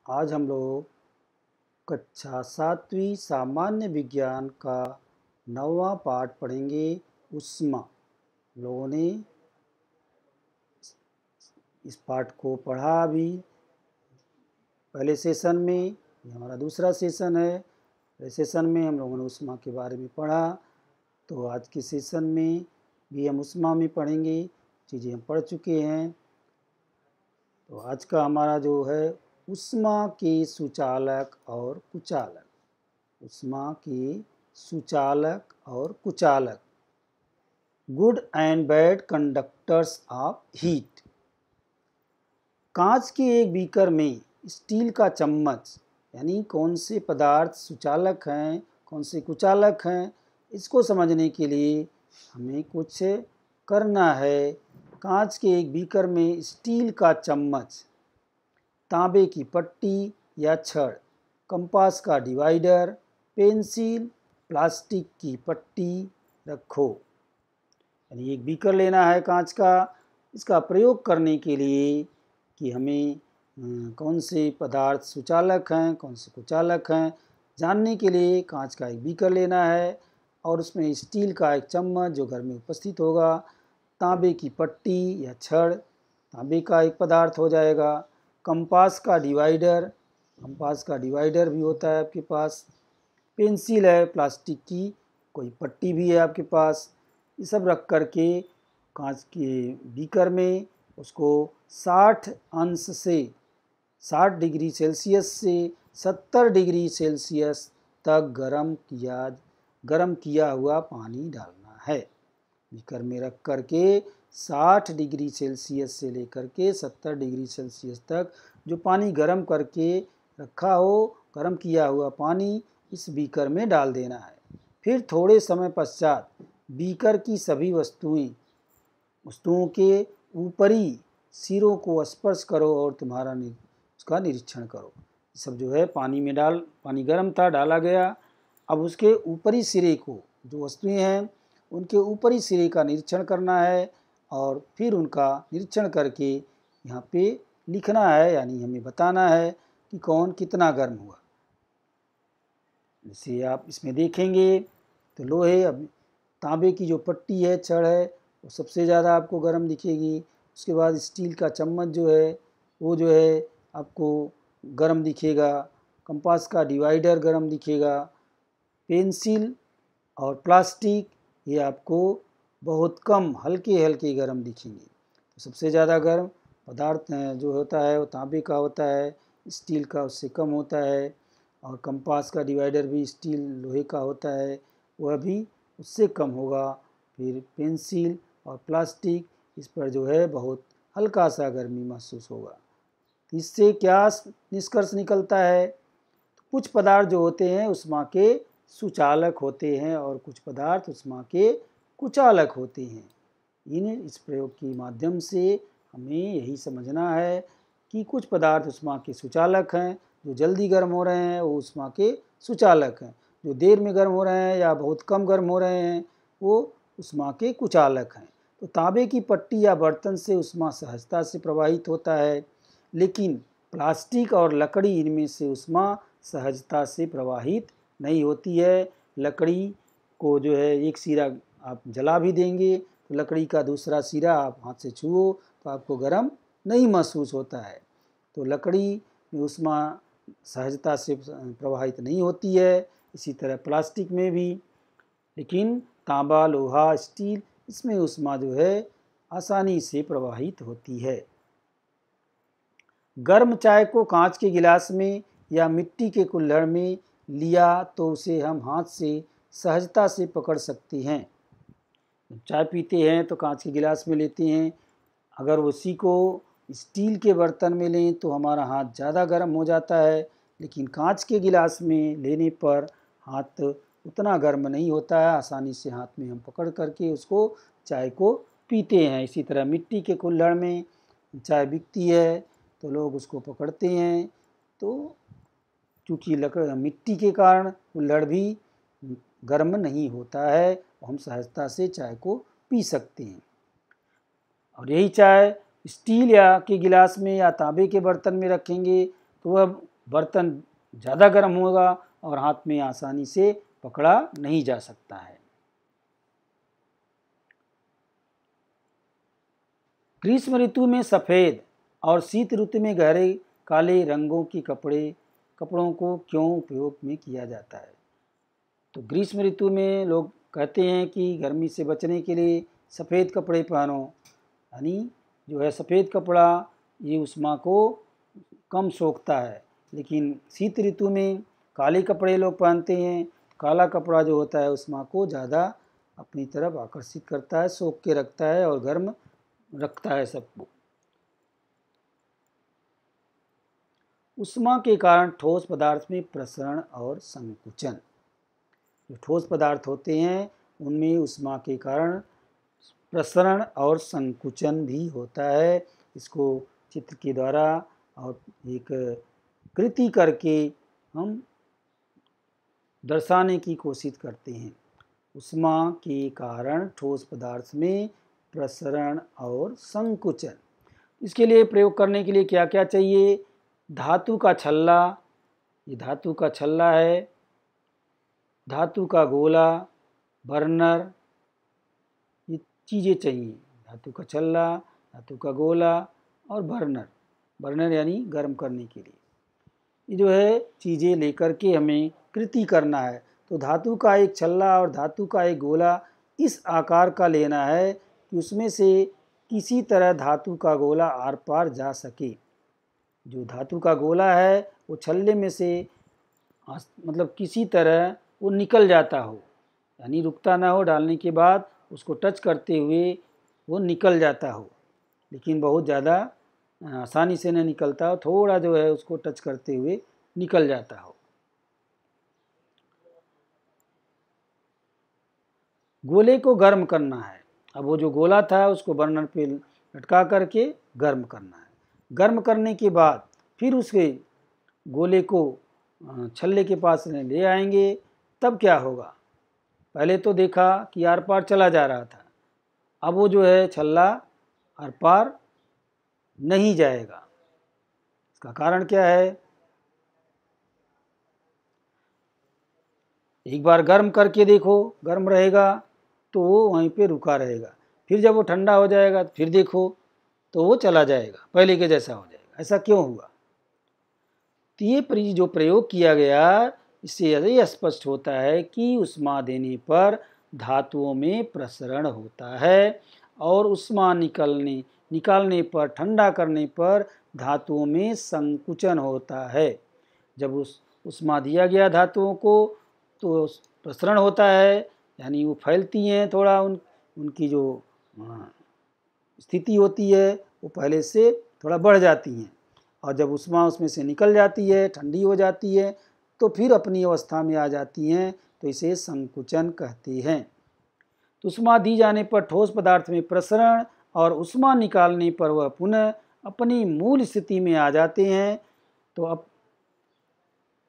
आज हम लोग कक्षा 7वीं सामान्य विज्ञान का 9वां पाठ पढ़ेंगे। ऊष्मा। लोगों ने इस पाठ को पढ़ा अभी पहले सेशन में। ये हमारा दूसरा सेशन है। पहले सेशन में हम लोगों ने ऊष्मा के बारे में पढ़ा, तो आज के सेशन में भी हम ऊष्मा में पढ़ेंगे। चीज़ें हम पढ़ चुके हैं। तो आज का हमारा जो है ऊष्मा के सुचालक और कुचालक। ऊष्मा के सुचालक और कुचालक। Good and bad conductors of heat. कांच के एक बीकर में स्टील का चम्मच, यानी कौन से पदार्थ सुचालक हैं कौन से कुचालक हैं, इसको समझने के लिए हमें कुछ करना है। कांच के एक बीकर में स्टील का चम्मच, तांबे की पट्टी या छड़, कंपास का डिवाइडर, पेंसिल, प्लास्टिक की पट्टी रखो। यानी एक बीकर लेना है कांच का। इसका प्रयोग करने के लिए कि हमें कौन से पदार्थ सुचालक हैं कौन से कुचालक हैं जानने के लिए कांच का एक बीकर लेना है, और उसमें स्टील का एक चम्मच जो घर में उपस्थित होगा, तांबे की पट्टी या छड़, तांबे का एक पदार्थ हो जाएगा, कंपास का डिवाइडर, कंपास का डिवाइडर भी होता है आपके पास, पेंसिल है, प्लास्टिक की कोई पट्टी भी है आपके पास। ये सब रख करके कांच के बीकर में उसको 60 अंश से 60 डिग्री सेल्सियस से 70 डिग्री सेल्सियस तक गरम किया हुआ पानी डालना है। बीकर में रख करके 60 डिग्री सेल्सियस से लेकर के 70 डिग्री सेल्सियस तक जो पानी गरम करके रखा हो, गरम किया हुआ पानी इस बीकर में डाल देना है। फिर थोड़े समय पश्चात बीकर की सभी वस्तुओं के ऊपरी सिरों को स्पर्श करो और उसका निरीक्षण करो। सब जो है पानी गर्म था, डाला गया। अब उसके ऊपरी सिरे को, जो वस्तुएं हैं उनके ऊपरी सिरे का निरीक्षण करना है, और फिर उनका निरीक्षण करके यहाँ पे लिखना है, यानी हमें बताना है कि कौन कितना गर्म हुआ। जैसे आप इसमें देखेंगे तो लोहे, अब तांबे की जो पट्टी है, छड़ है, वो सबसे ज़्यादा आपको गर्म दिखेगी। उसके बाद स्टील का चम्मच जो है वो जो है आपको गर्म दिखेगा। कंपास का डिवाइडर गर्म दिखेगा। पेंसिल और प्लास्टिक ये आपको बहुत कम हल्के हल्के गर्म दिखेंगे। तो सबसे ज़्यादा गर्म पदार्थ जो होता है वो तांबे का होता है, स्टील का उससे कम होता है, और कंपास का डिवाइडर भी स्टील लोहे का होता है, वह भी उससे कम होगा। फिर पेंसिल और प्लास्टिक, इस पर जो है बहुत हल्का सा गर्मी महसूस होगा। इससे क्या निष्कर्ष निकलता है? कुछ पदार्थ जो होते हैं ऊष्मा के सुचालक होते हैं और कुछ पदार्थ ऊष्मा के कुचालक होते हैं। इस प्रयोग के माध्यम से हमें यही समझना है कि कुछ पदार्थ ऊष्मा के सुचालक हैं, जो जल्दी गर्म हो रहे हैं वो ऊष्मा के सुचालक हैं, जो देर में गर्म हो रहे हैं या बहुत कम गर्म हो रहे हैं वो ऊष्मा के कुचालक हैं। तो तांबे की पट्टी या बर्तन से ऊष्मा सहजता से प्रवाहित होता है, लेकिन प्लास्टिक और लकड़ी, इनमें से ऊष्मा सहजता से प्रवाहित नहीं होती है। लकड़ी को जो है एक सिरा आप जला भी देंगे तो लकड़ी का दूसरा सिरा आप हाथ से छुओ तो आपको गर्म नहीं महसूस होता है। तो लकड़ी में ऊष्मा सहजता से प्रवाहित नहीं होती है। इसी तरह प्लास्टिक में भी। लेकिन तांबा, लोहा, स्टील, इसमें ऊष्मा जो है आसानी से प्रवाहित होती है। गर्म चाय को कांच के गिलास में या मिट्टी के कुल्हड़ में लिया तो उसे हम हाथ से सहजता से पकड़ सकते हैं। चाय पीते हैं तो कांच के गिलास में लेते हैं, अगर उसी को स्टील के बर्तन में लें तो हमारा हाथ ज़्यादा गर्म हो जाता है, लेकिन कांच के गिलास में लेने पर हाथ उतना गर्म नहीं होता है। आसानी से हाथ में हम पकड़ करके उसको चाय को पीते हैं। इसी तरह मिट्टी के कुल्हड़ में चाय बिकती है तो लोग उसको पकड़ते हैं, तो चूँकि मिट्टी के कारण कुल्हड़ भी गर्म नहीं होता है, हम सहजता से चाय को पी सकते हैं। और यही चाय स्टील या के गिलास में या तांबे के बर्तन में रखेंगे तो वह बर्तन ज़्यादा गर्म होगा और हाथ में आसानी से पकड़ा नहीं जा सकता है। ग्रीष्म ऋतु में सफ़ेद और शीत ऋतु में गहरे काले रंगों के कपड़ों को क्यों उपयोग में किया जाता है? तो ग्रीष्म ऋतु में लोग कहते हैं कि गर्मी से बचने के लिए सफ़ेद कपड़े पहनो, यानी जो है सफ़ेद कपड़ा ये उष्मा को कम सोखता है। लेकिन शीत ऋतु में काले कपड़े लोग पहनते हैं। काला कपड़ा जो होता है उष्मा को ज़्यादा अपनी तरफ आकर्षित करता है, सोख के रखता है और गर्म रखता है सबको। उष्मा के कारण ठोस पदार्थ में प्रसरण और संकुचन। जो ठोस पदार्थ होते हैं उनमें उष्मा के कारण प्रसरण और संकुचन भी होता है। इसको चित्र के द्वारा और एक कृति करके हम दर्शाने की कोशिश करते हैं। उष्मा के कारण ठोस पदार्थ में प्रसरण और संकुचन। इसके लिए प्रयोग करने के लिए क्या क्या चाहिए? धातु का छल्ला, ये धातु का छल्ला है, धातु का गोला, बर्नर, ये चीज़ें चाहिए। धातु का छल्ला, धातु का गोला और बर्नर यानी गर्म करने के लिए। ये जो है चीज़ें लेकर के हमें कृति करना है। तो धातु का एक छल्ला और धातु का एक गोला इस आकार का लेना है कि उसमें से किसी तरह धातु का गोला आर पार जा सके। जो धातु का गोला है वो छल्ले में से मतलब किसी तरह वो निकल जाता हो, यानी रुकता ना हो, डालने के बाद उसको टच करते हुए वो निकल जाता हो, लेकिन बहुत ज़्यादा आसानी से न निकलता हो, थोड़ा जो है उसको टच करते हुए निकल जाता हो। गोले को गर्म करना है। अब वो जो गोला था उसको बर्नर पे लटका करके गर्म करना है। गर्म करने के बाद फिर उसके गोले को छल्ले के पास ले आएंगे। तब क्या होगा? पहले तो देखा कि आर पार चला जा रहा था, अब वो जो है छल्ला आर पार नहीं जाएगा। इसका कारण क्या है? एक बार गर्म करके देखो, गर्म रहेगा तो वो वहीं पे रुका रहेगा। फिर जब वो ठंडा हो जाएगा तो फिर देखो तो वो चला जाएगा, पहले के जैसा हो जाएगा। ऐसा क्यों हुआ? तो ये जो प्रयोग किया गया इससे यही स्पष्ट होता है कि उष्मा देने पर धातुओं में प्रसरण होता है और उष्मा निकालने पर, ठंडा करने पर धातुओं में संकुचन होता है। जब उष्मा दिया गया धातुओं को तो प्रसरण होता है, यानी वो फैलती हैं, थोड़ा उनकी जो स्थिति होती है वो पहले से थोड़ा बढ़ जाती हैं, और जब उष्मा उसमें से निकल जाती है, ठंडी हो जाती है, तो फिर अपनी अवस्था में आ जाती हैं, तो इसे संकुचन कहते हैं। तो उष्मा दी जाने पर ठोस पदार्थ में प्रसरण और उष्मा निकालने पर वह पुनः अपनी मूल स्थिति में आ जाते हैं। तो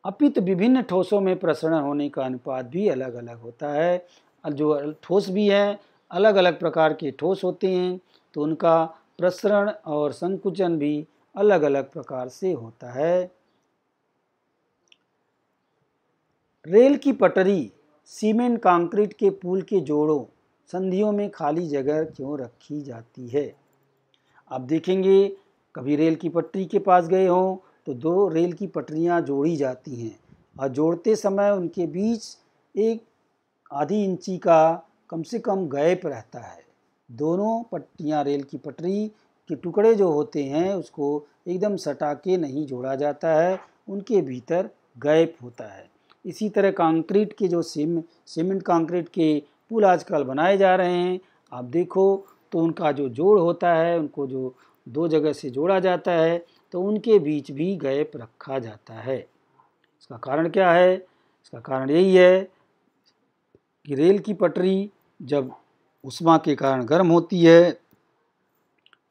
अपित विभिन्न ठोसों में प्रसरण होने का अनुपात भी अलग अलग होता है। जो ठोस भी हैं, अलग अलग प्रकार के ठोस होते हैं, तो उनका प्रसरण और संकुचन भी अलग अलग प्रकार से होता है। रेल की पटरी, सीमेंट कंक्रीट के पुल के जोड़ों, संधियों में खाली जगह क्यों रखी जाती है? आप देखेंगे कभी रेल की पटरी के पास गए हों तो दो रेल की पटरियां जोड़ी जाती हैं और जोड़ते समय उनके बीच एक आधी इंची का कम से कम गैप रहता है। दोनों पट्टियां, रेल की पटरी के टुकड़े जो होते हैं उसको एकदम सटा के नहीं जोड़ा जाता है, उनके भीतर गैप होता है। इसी तरह कंक्रीट के जो सीमेंट कंक्रीट के पुल आजकल बनाए जा रहे हैं, आप देखो तो उनका जो जोड़ होता है, उनको जो दो जगह से जोड़ा जाता है, तो उनके बीच भी गैप रखा जाता है। इसका कारण क्या है? इसका कारण यही है कि रेल की पटरी जब उष्मा के कारण गर्म होती है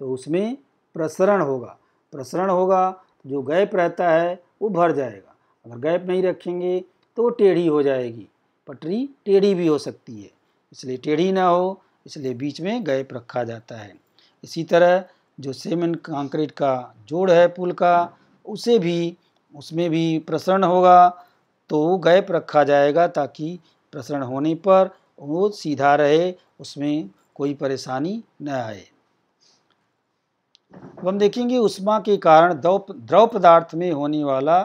तो उसमें प्रसरण होगा, जो गैप रहता है वो भर जाएगा। अगर गैप नहीं रखेंगे तो टेढ़ी हो जाएगी, पटरी टेढ़ी भी हो सकती है, इसलिए टेढ़ी ना हो इसलिए बीच में गैप रखा जाता है। इसी तरह जो सीमेंट कंक्रीट का जोड़ है पुल का, उसे भी उसमें भी प्रसरण होगा तो गैप रखा जाएगा ताकि प्रसरण होने पर वो सीधा रहे, उसमें कोई परेशानी न आए। अब हम देखेंगे ऊष्मा के कारण द्रव पदार्थ में होने वाला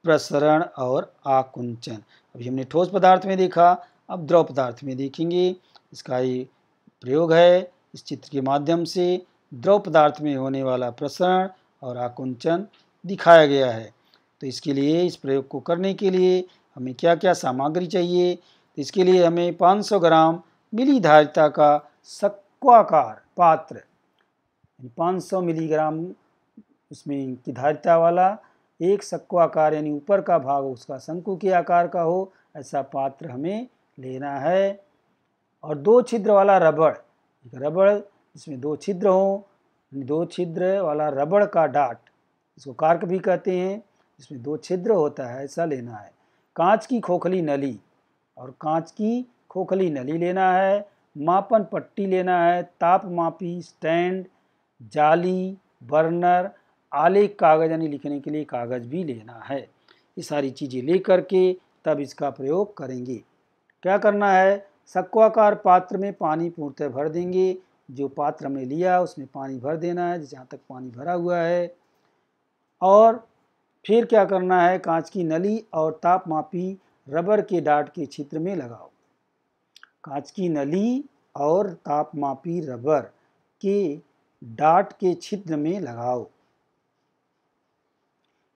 प्रसरण और आकुंचन। अभी हमने ठोस पदार्थ में देखा, अब द्रव पदार्थ में देखेंगे। इसका ये प्रयोग है, इस चित्र के माध्यम से द्रव पदार्थ में होने वाला प्रसरण और आकुंचन दिखाया गया है। तो इसके लिए, इस प्रयोग को करने के लिए हमें क्या क्या सामग्री चाहिए? तो इसके लिए हमें 500 ग्राम मिली धारिता का शंक्वाकार पात्र, 500 मिलीग्राम उसमें की धारिता वाला एक शंक्वाकार यानी ऊपर का भाग उसका शंकु के आकार का हो, ऐसा पात्र हमें लेना है। और 2 छिद्र वाला रबड़, रबड़ इसमें 2 छिद्र हों, 2 छिद्र वाला रबड़ का डाट, इसको कार्क भी कहते हैं, इसमें 2 छिद्र होता है, ऐसा लेना है। कांच की खोखली नली, और कांच की खोखली नली लेना है। मापन पट्टी लेना है, तापमापी स्टैंड, जाली, बर्नर, आलेख कागज यानी लिखने के लिए कागज भी लेना है। ये सारी चीज़ें लेकर के तब इसका प्रयोग करेंगे। क्या करना है? शंक्वाकार पात्र में पानी पूर्णतः भर देंगे। जो पात्र हमने लिया उसमें पानी भर देना है जहाँ तक पानी भरा हुआ है। और फिर क्या करना है? कांच की नली और तापमापी रबर के डाट के छिद्र में लगाओ। कांच की नली और तापमापी रबर के डाट के छिद्र में लगाओ।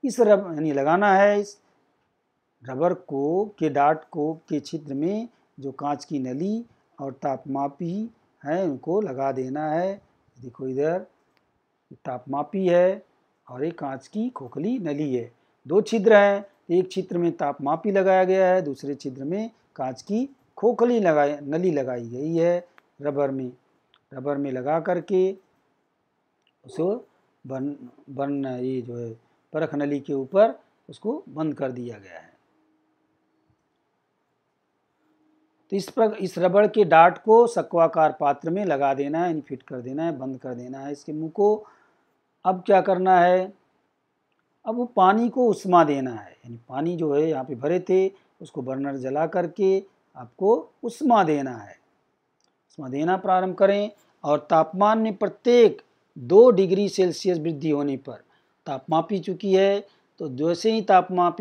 इस रबर यानी लगाना है, इस रबर को के डाट को के छिद्र में जो कांच की नली और तापमापी है उनको लगा देना है। देखो इधर तापमापी है और एक कांच की खोखली नली है। 2 छिद्र हैं, एक छिद्र में तापमापी लगाया गया है, दूसरे छिद्र में कांच की खोखली नली लगाई गई है। रबर में लगा करके उसको बर्न ये जो है परख नली के ऊपर उसको बंद कर दिया गया है। तो इस रबड़ के डाट को शंक्वाकार पात्र में लगा देना है, यानी फिट कर देना है, बंद कर देना है इसके मुंह को। अब क्या करना है? अब वो पानी को उष्मा देना है, यानी पानी जो है यहाँ पे भरे थे उसको बर्नर जला करके आपको उष्मा देना है। उष्मा देना प्रारंभ करें और तापमान में प्रत्येक 2 डिग्री सेल्सियस वृद्धि होने पर, तापमापी चुकी है तो जैसे ही तापमान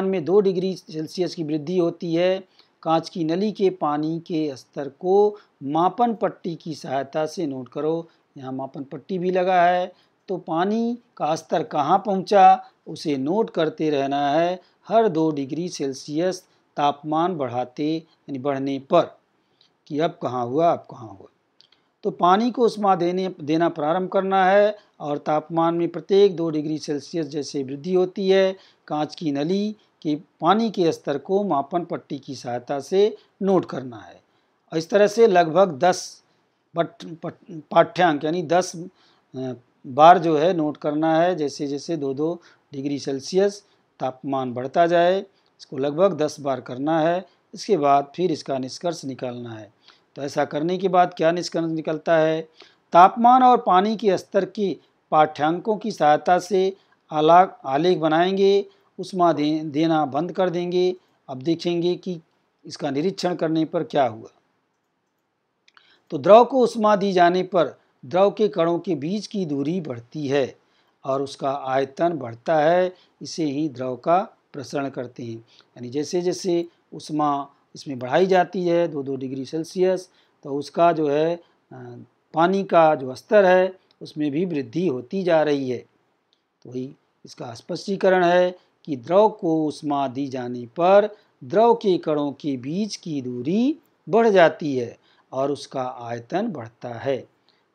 में 2 डिग्री सेल्सियस की वृद्धि होती है, कांच की नली के पानी के स्तर को मापन पट्टी की सहायता से नोट करो। यहाँ मापन पट्टी भी लगा है, तो पानी का स्तर कहाँ पहुँचा उसे नोट करते रहना है हर 2 डिग्री सेल्सियस तापमान बढ़ने पर, कि अब कहाँ हुआ, अब कहाँ हुआ। तो पानी को उष्मा देना प्रारंभ करना है और तापमान में प्रत्येक 2 डिग्री सेल्सियस जैसे वृद्धि होती है, कांच की नली के पानी के स्तर को मापन पट्टी की सहायता से नोट करना है। और इस तरह से लगभग 10 पाठ्यांक यानी 10 बार जो है नोट करना है। जैसे जैसे 2-2 डिग्री सेल्सियस तापमान बढ़ता जाए, इसको लगभग 10 बार करना है। इसके बाद फिर इसका निष्कर्ष निकालना है। तो ऐसा करने के बाद क्या निष्कर्ष निकलता है? तापमान और पानी के स्तर के पाठ्यांकों की सहायता से आलेख बनाएंगे, उष्मा देना बंद कर देंगे। अब देखेंगे कि इसका निरीक्षण करने पर क्या हुआ। तो द्रव को उष्मा दी जाने पर द्रव के कणों के बीच की दूरी बढ़ती है और उसका आयतन बढ़ता है। इसे ही द्रव का प्रसरण करते हैं। यानी जैसे जैसे उष्मा इसमें बढ़ाई जाती है 2-2 डिग्री सेल्सियस, तो उसका जो है पानी का जो स्तर है उसमें भी वृद्धि होती जा रही है। तो वही इसका स्पष्टीकरण है कि द्रव को उष्मा दी जाने पर द्रव के कणों के बीच की दूरी बढ़ जाती है और उसका आयतन बढ़ता है।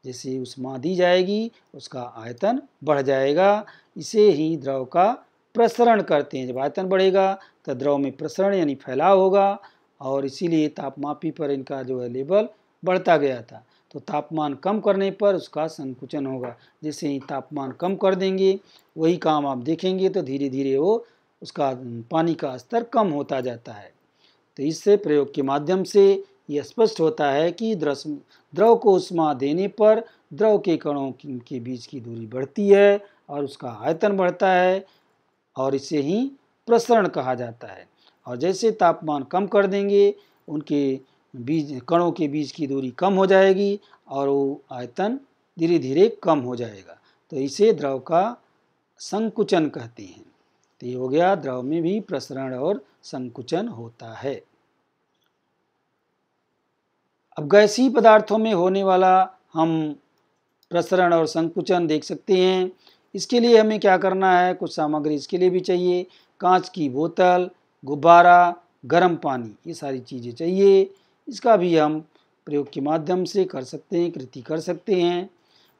जैसे उष्मा दी जाएगी उसका आयतन बढ़ जाएगा। इसे ही द्रव का प्रसरण करते हैं। जब आयतन बढ़ेगा तो द्रव में प्रसरण यानी फैलाव होगा और इसीलिए तापमापी पर इनका जो है लेवल बढ़ता गया था। तो तापमान कम करने पर उसका संकुचन होगा। जैसे ही तापमान कम कर देंगे वही काम आप देखेंगे तो धीरे धीरे वो उसका पानी का स्तर कम होता जाता है। तो इससे प्रयोग के माध्यम से यह स्पष्ट होता है कि द्रव को उष्मा देने पर द्रव के कणों के बीच की दूरी बढ़ती है और उसका आयतन बढ़ता है और इसे ही प्रसरण कहा जाता है। और जैसे तापमान कम कर देंगे उनके बीज कणों के बीच की दूरी कम हो जाएगी और वो आयतन धीरे धीरे कम हो जाएगा। तो इसे द्रव का संकुचन कहते हैं। तो ये हो गया, द्रव में भी प्रसरण और संकुचन होता है। अब गैसीय पदार्थों में होने वाला हम प्रसरण और संकुचन देख सकते हैं। इसके लिए हमें क्या करना है, कुछ सामग्री इसके लिए भी चाहिए। कांच की बोतल, गुब्बारा, गर्म पानी, ये सारी चीज़ें चाहिए। इसका भी हम प्रयोग के माध्यम से कर सकते हैं, कृति कर सकते हैं।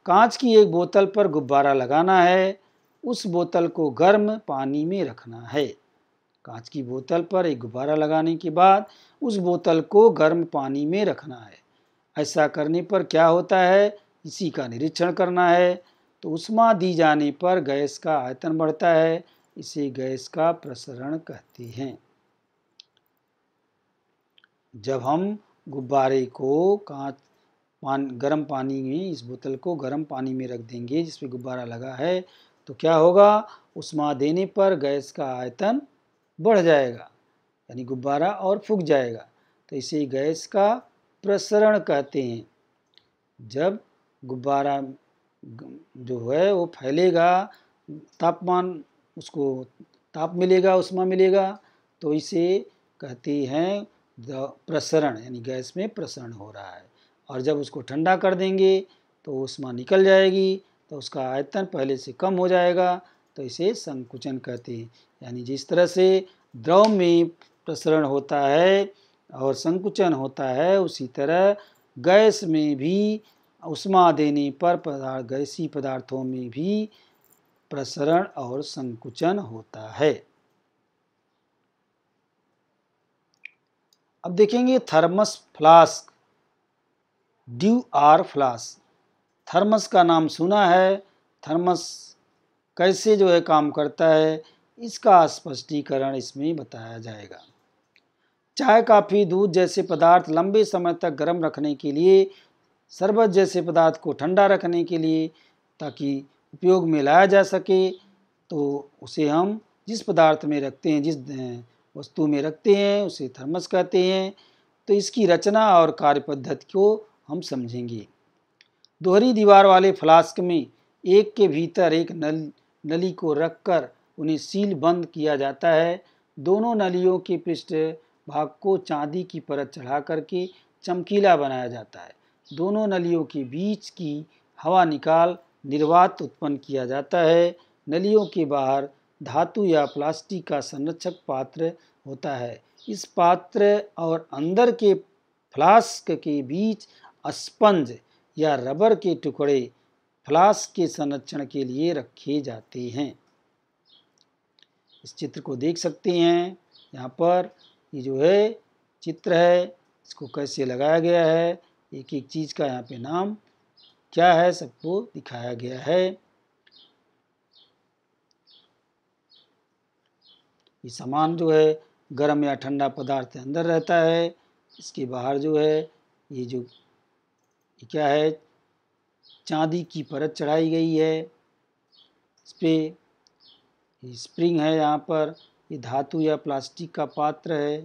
कांच की एक बोतल पर गुब्बारा लगाना है, उस बोतल को गर्म पानी में रखना है। कांच की बोतल पर एक गुब्बारा लगाने के बाद उस बोतल को गर्म पानी में रखना है। ऐसा करने पर क्या होता है, इसी का निरीक्षण करना है। तो ऊष्मा दी जाने पर गैस का आयतन बढ़ता है, इसे गैस का प्रसरण कहते हैं। जब हम गुब्बारे को गर्म पानी में, इस बोतल को गर्म पानी में रख देंगे जिसमें गुब्बारा लगा है, तो क्या होगा, ऊष्मा देने पर गैस का आयतन बढ़ जाएगा, यानी गुब्बारा और फूंक जाएगा। तो इसे गैस का प्रसरण कहते हैं। जब गुब्बारा जो है वो फैलेगा, तापमान उसको ताप मिलेगा, ऊष्मा मिलेगा, तो इसे कहते हैं प्रसरण, यानी गैस में प्रसरण हो रहा है। और जब उसको ठंडा कर देंगे तो ऊष्मा निकल जाएगी, तो उसका आयतन पहले से कम हो जाएगा, तो इसे संकुचन कहते हैं। यानी जिस तरह से द्रव में प्रसरण होता है और संकुचन होता है, उसी तरह गैस में भी ऊष्मा देने पर गैसीय पदार्थों में भी प्रसरण और संकुचन होता है। अब देखेंगे thermos flask, Dewar flask. Thermos का नाम सुना है, थर्मस कैसे जो है काम करता है, इसका स्पष्टीकरण इसमें बताया जाएगा। चाय, कॉफी, दूध जैसे पदार्थ लंबे समय तक गर्म रखने के लिए, शरबत जैसे पदार्थ को ठंडा रखने के लिए, ताकि उपयोग में लाया जा सके, तो उसे हम जिस पदार्थ में रखते हैं, जिस वस्तु में रखते हैं, उसे थर्मस कहते हैं। तो इसकी रचना और कार्य पद्धति को हम समझेंगे। दोहरी दीवार वाले फ्लास्क में एक के भीतर एक नली को रखकर उन्हें सील बंद किया जाता है। दोनों नलियों के पृष्ठ भाग को चांदी की परत चढ़ा करके चमकीला बनाया जाता है। दोनों नलियों के बीच की हवा निकाल निर्वात उत्पन्न किया जाता है। नलियों के बाहर धातु या प्लास्टिक का संरक्षक पात्र होता है। इस पात्र और अंदर के फ्लास्क के बीच स्पंज या रबर के टुकड़े फ्लास्क के संरक्षण के लिए रखे जाते हैं। इस चित्र को देख सकते हैं, यहाँ पर ये जो है चित्र है, इसको कैसे लगाया गया है, एक एक चीज़ का यहाँ पे नाम क्या है सबको दिखाया गया है। ये सामान जो है गर्म या ठंडा पदार्थ अंदर रहता है, इसके बाहर जो है ये क्या है, चांदी की परत चढ़ाई गई है। इस पे स्प्रिंग है, यहाँ पर ये धातु या प्लास्टिक का पात्र है,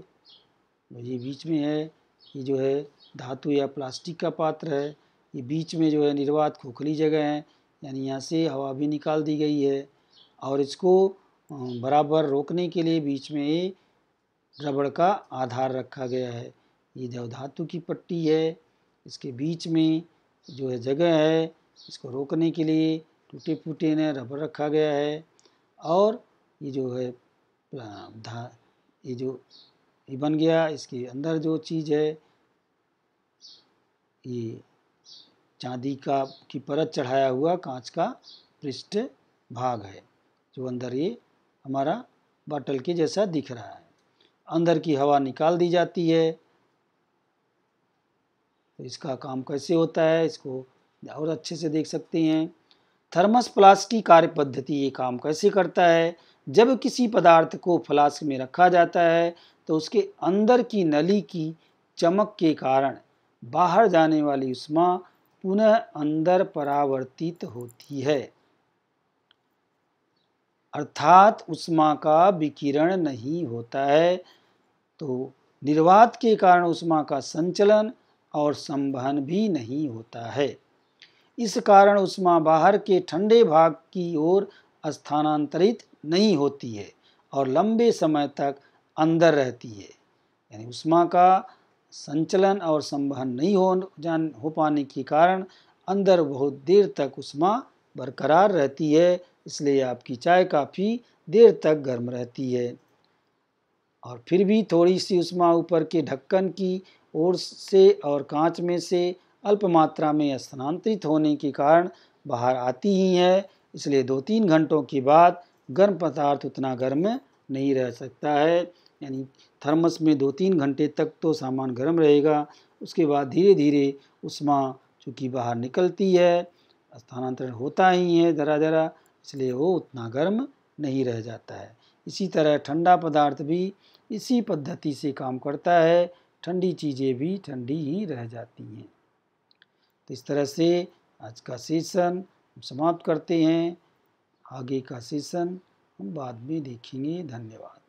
ये बीच में है, ये जो है धातु या प्लास्टिक का पात्र है। ये बीच में जो है निर्वात खोखली जगह है, यानी यहाँ से हवा भी निकाल दी गई है। और इसको बराबर रोकने के लिए बीच में एक रबड़ का आधार रखा गया है। ये जो धातु की पट्टी है, इसके बीच में जो है जगह है, इसको रोकने के लिए टूटे फूटे ने रबड़ रखा गया है। और ये जो है ये बन गया, इसके अंदर जो चीज़ है ये चांदी की परत चढ़ाया हुआ कांच का पृष्ठ भाग है, जो अंदर ये हमारा बॉटल के जैसा दिख रहा है। अंदर की हवा निकाल दी जाती है। तो इसका काम कैसे होता है, इसको और अच्छे से देख सकते हैं। थर्मस फ्लास्क की कार्य पद्धति ये काम कैसे करता है। जब किसी पदार्थ को फ्लास्क में रखा जाता है तो उसके अंदर की नली की चमक के कारण बाहर जाने वाली ऊष्मा पुनः अंदर परावर्तित होती है। अर्थात ऊष्मा का विकिरण नहीं होता है। तो निर्वात के कारण ऊष्मा का संचलन और संवहन भी नहीं होता है। इस कारण ऊष्मा बाहर के ठंडे भाग की ओर स्थानांतरित नहीं होती है और लंबे समय तक अंदर रहती है। यानी ऊष्मा का संचलन और संवहन नहीं हो पाने के कारण अंदर बहुत देर तक ऊष्मा बरकरार रहती है, इसलिए आपकी चाय काफ़ी देर तक गर्म रहती है। और फिर भी थोड़ी सी ऊष्मा ऊपर के ढक्कन की ओर से और कांच में से अल्प मात्रा में स्थानांतरित होने के कारण बाहर आती ही है, इसलिए 2-3 घंटों के बाद गर्म पदार्थ उतना गर्म नहीं रह सकता है। यानी थर्मस में 2-3 घंटे तक तो सामान गर्म रहेगा, उसके बाद धीरे धीरे ऊष्मा चूँकि बाहर निकलती है, स्थानांतरण होता ही है ज़रा ज़रा, इसलिए वो उतना गर्म नहीं रह जाता है। इसी तरह ठंडा पदार्थ भी इसी पद्धति से काम करता है, ठंडी चीज़ें भी ठंडी ही रह जाती हैं। तो इस तरह से आज का सेशन हम समाप्त करते हैं। आगे का सेशन हम बाद में देखेंगे। धन्यवाद।